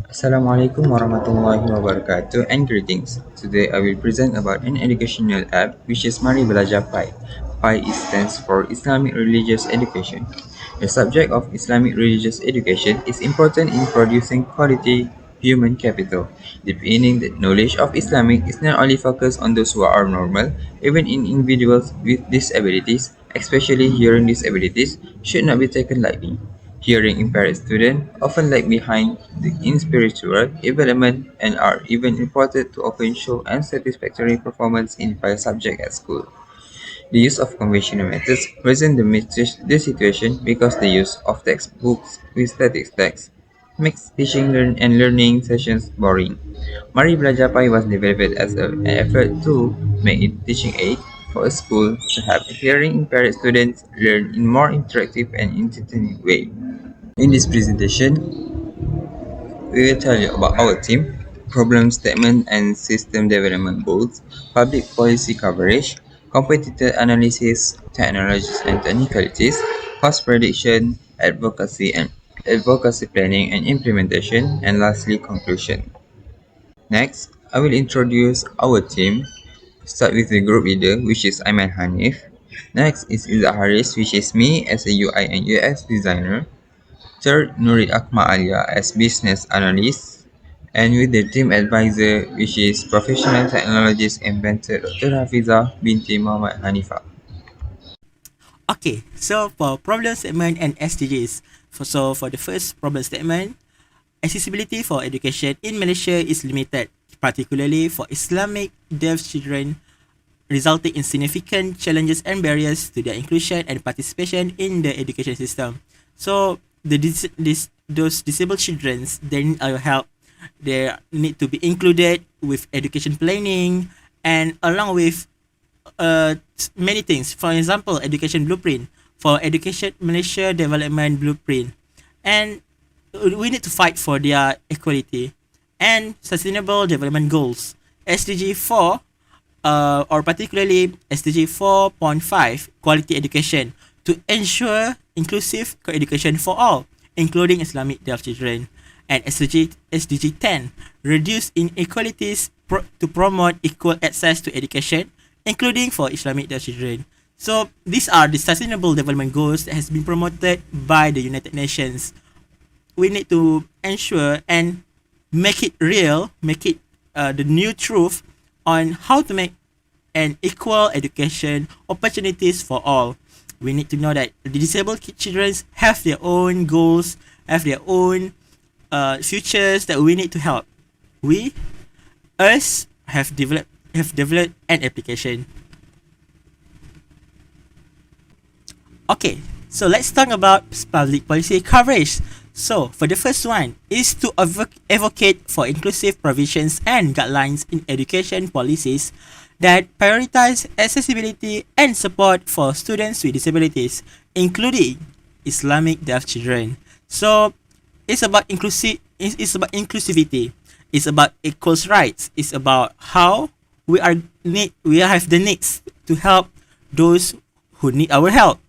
Assalamualaikum warahmatullahi wabarakatuh and greetings. Today I will present about an educational app which is Mari Belajar Pi. Pi stands for Islamic Religious Education. The subject of Islamic religious education is important in producing quality human capital, defining that knowledge of Islamic is not only focused on those who are normal, even in individuals with disabilities, especially hearing disabilities, should not be taken lightly. Hearing impaired students often lag behind in spiritual development and are even reported to often show unsatisfactory performance in prior subjects at school. The use of conventional methods present the situation because the use of textbooks with static text makes teaching and learning sessions boring. Mari Belajar Pai was developed as an effort to make it teaching aid for a school to have hearing impaired students learn in more interactive and entertaining way. In this presentation, we will tell you about our team, problem statement and system development goals, public policy coverage, competitor analysis, technologies and technicalities, cost prediction, advocacy planning and implementation, and lastly conclusion. Next, I will introduce our team. Start with the group leader, which is Ayman Hanif. Next is Izzah Haris, which is me as a UI and UX designer. Third, Nuri Akma Alia as business analyst, and with the team advisor, which is professional technologist inventor Dr. Hafiza binti Muhammad Hanifa. Okay, so for problem statement and SDGs. For the first problem statement, accessibility for education in Malaysia is limited, particularly for Islamic deaf children, resulting in significant challenges and barriers to their inclusion and participation in the education system. So those disabled children, they need our help. They need to be included with education planning and along with many things. For example, education blueprint for education Malaysia development blueprint, and we need to fight for their equality and sustainable development goals. SDG 4, or particularly SDG 4.5, quality education to ensure inclusive education for all, including Islamic deaf children. And SDG 10, reduce inequalities to promote equal access to education, including for Islamic deaf children. So these are the sustainable development goals that has been promoted by the United Nations. We need to ensure and make it real, make it the new truth on how to make an equal education opportunities for all. We need to know that the disabled children have their own goals, have their own futures that we need to help. We, us, have developed an application. Okay, so let's talk about public policy coverage. So for the first one is to advocate for inclusive provisions and guidelines in education policies that prioritize accessibility and support for students with disabilities, including Islamic deaf children. So it's about inclusivity. It's about equal rights. It's about how we have the needs to help those who need our help.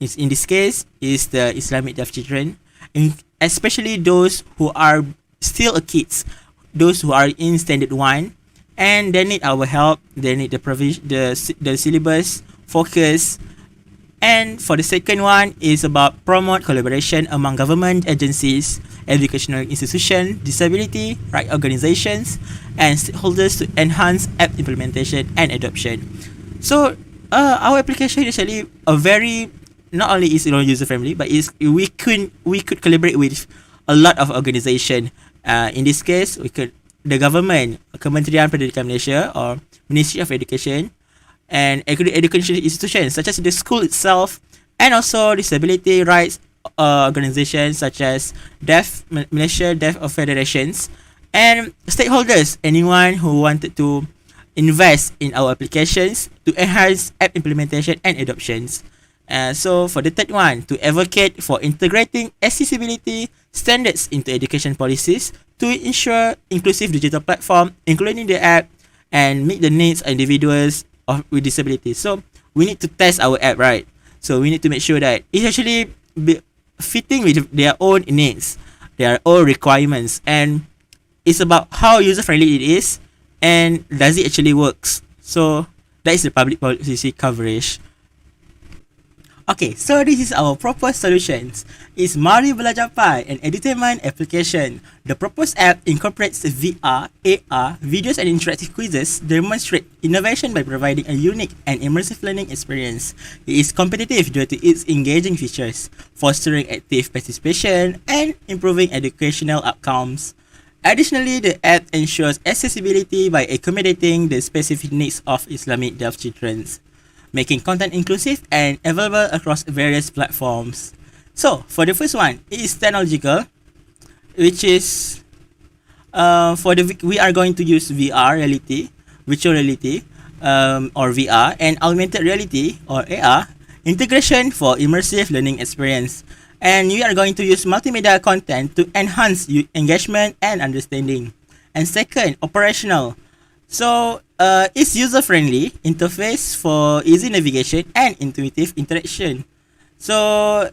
Is in this case is the Islamic deaf children, especially those who are still a kids, those who are in standard one, and they need our help. They need the syllabus focus. And for the second one is about promote collaboration among government agencies, educational institutions, disability right organizations, and stakeholders to enhance app implementation and adoption. So our application is actually a very, not only is user friendly, but is we could collaborate with a lot of organization. In this case, we could the government, Kementerian Pendidikan Malaysia or Ministry of Education, and education institutions such as the school itself, and also disability rights organizations such as Malaysia Deaf Federations, and stakeholders, anyone who wanted to invest in our applications to enhance app implementation and adoptions. So for the third one, to advocate for integrating accessibility standards into education policies to ensure inclusive digital platform, including the app, and meet the needs of individuals with disabilities. So we need to test our app, right? So we need to make sure that it's actually fitting with their own needs. They are all requirements, and it's about how user friendly it is and does it actually works. So that is the public policy coverage. Okay, so this is our proposed solutions. Is Mari Belajar Pi an edutainment application? The proposed app incorporates VR, AR, videos and interactive quizzes, demonstrate innovation by providing a unique and immersive learning experience. It is competitive due to its engaging features, fostering active participation and improving educational outcomes. Additionally, the app ensures accessibility by accommodating the specific needs of Islamic deaf children, making content inclusive and available across various platforms. So, for the first one, it is technological, which is we are going to use VR reality, virtual reality, or VR, and augmented reality or AR integration for immersive learning experience. And we are going to use multimedia content to enhance engagement and understanding. And second, operational. So, it's user-friendly interface for easy navigation and intuitive interaction. So,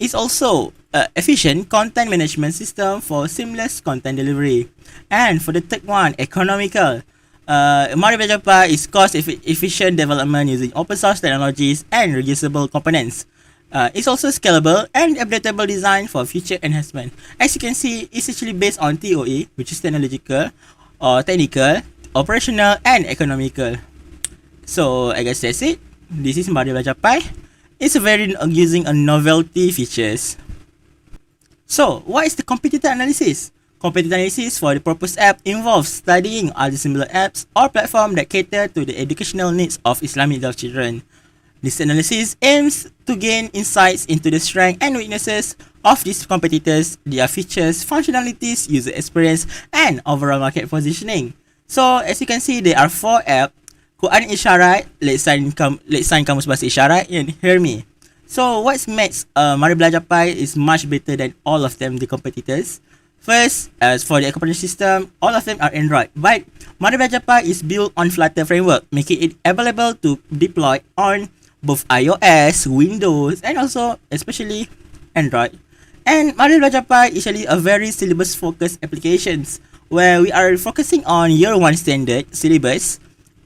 it's also efficient content management system for seamless content delivery. And for the third one, economical. Mari Belajar is cost-efficient development using open source technologies and reusable components. It's also scalable and updatable design for future enhancement. As you can see, it's actually based on TOE, which is technological or technical, operational, and economical. So I guess that's it. This is Mari Belajar Pi. It's very using a novelty features. So what is the competitor analysis? Competitor analysis for the proposed app involves studying other similar apps or platforms that cater to the educational needs of Islamic deaf children. This analysis aims to gain insights into the strengths and weaknesses of these competitors, their features, functionalities, user experience, and overall market positioning. So, as you can see, there are 4 apps. Quran Isyarat, Let's Sign Kamus Bahasa Isyarat, and Hear Me. So, what makes Mari Belajar Pi is much better than all of them, the competitors. First, as for the operating system, all of them are Android, but Mari Belajar Pi is built on Flutter framework, making it available to deploy on both iOS, Windows, and also especially Android. And Mari Belajar Pi is actually a very syllabus-focused applications where we are focusing on year 1 standard syllabus,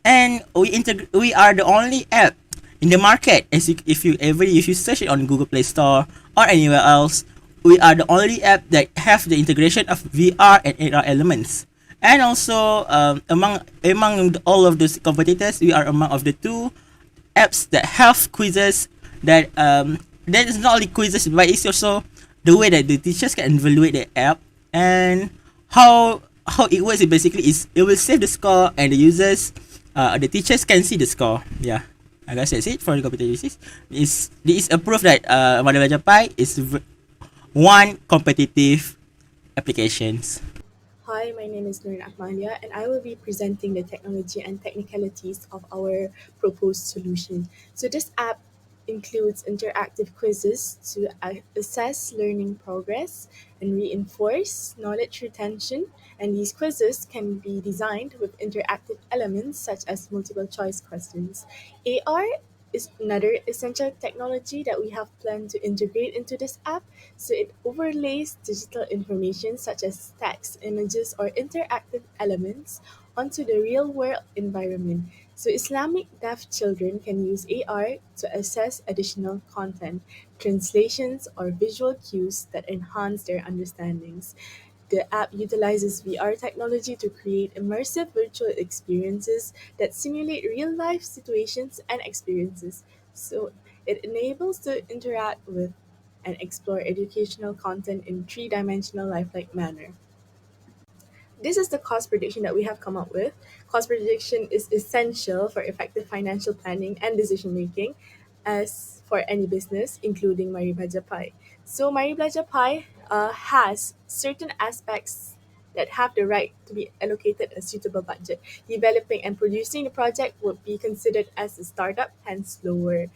and we are the only app in the market. If you search it on Google Play Store or anywhere else, we are the only app that have the integration of VR and AR elements. And also among all of those competitors, we are among of the 2 apps that have quizzes that is not only quizzes, but it's also the way that the teachers can evaluate the app. And how it works basically is it will save the score, and the teachers can see the score. Yeah, I guess that's it for the competitive. This is a proof that Mari Belajar Pi is one competitive applications. Hi, my name is Nurin Akmalia, and I will be presenting the technology and technicalities of our proposed solution. So, this app includes interactive quizzes to assess learning progress and reinforce knowledge retention. And these quizzes can be designed with interactive elements such as multiple choice questions. AR is another essential technology that we have planned to integrate into this app. So it overlays digital information such as text, images, or interactive elements onto the real world environment. So Islamic deaf children can use AR to access additional content, translations, or visual cues that enhance their understandings. The app utilizes VR technology to create immersive virtual experiences that simulate real life situations and experiences. So it enables to interact with and explore educational content in three-dimensional lifelike manner. This is the cost prediction that we have come up with. Cost prediction is essential for effective financial planning and decision making, as for any business, including Mari Belajar Pi. So Mari Belajar Pi has certain aspects that have the right to be allocated a suitable budget. Developing and producing the project would be considered as a startup, hence lower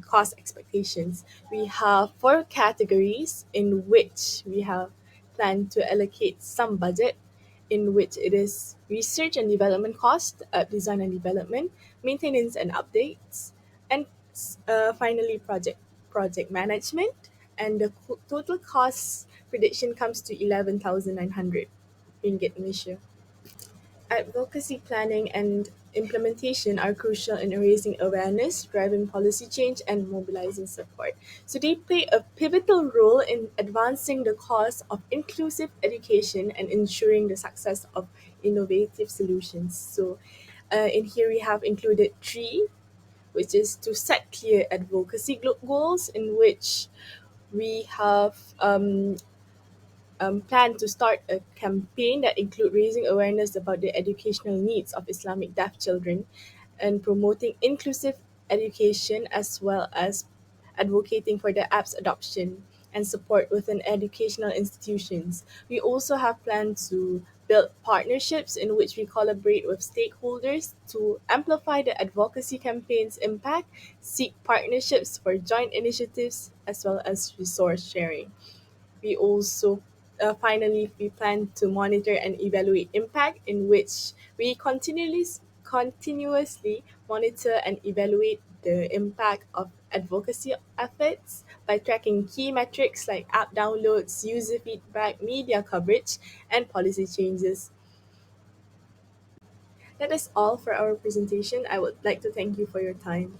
cost expectations. We have 4 categories in which we have planned to allocate some budget, in which it is research and development cost, design and development, maintenance and updates, and finally project management. And the total cost prediction comes to 11,900 ringgit Malaysia. Advocacy planning and implementation are crucial in raising awareness, driving policy change, and mobilizing support. So they play a pivotal role in advancing the cause of inclusive education and ensuring the success of innovative solutions. So in here we have included three, which is to set clear advocacy goals, in which we have plan to start a campaign that include raising awareness about the educational needs of Islamic deaf children and promoting inclusive education, as well as advocating for the app's adoption and support within educational institutions. We also have plans to build partnerships in which we collaborate with stakeholders to amplify the advocacy campaign's impact, seek partnerships for joint initiatives, as well as resource sharing. We also finally we plan to monitor and evaluate impact, in which we continuously monitor and evaluate the impact of advocacy efforts by tracking key metrics like app downloads, user feedback, media coverage, and policy changes. That is all for our presentation. I would like to thank you for your time.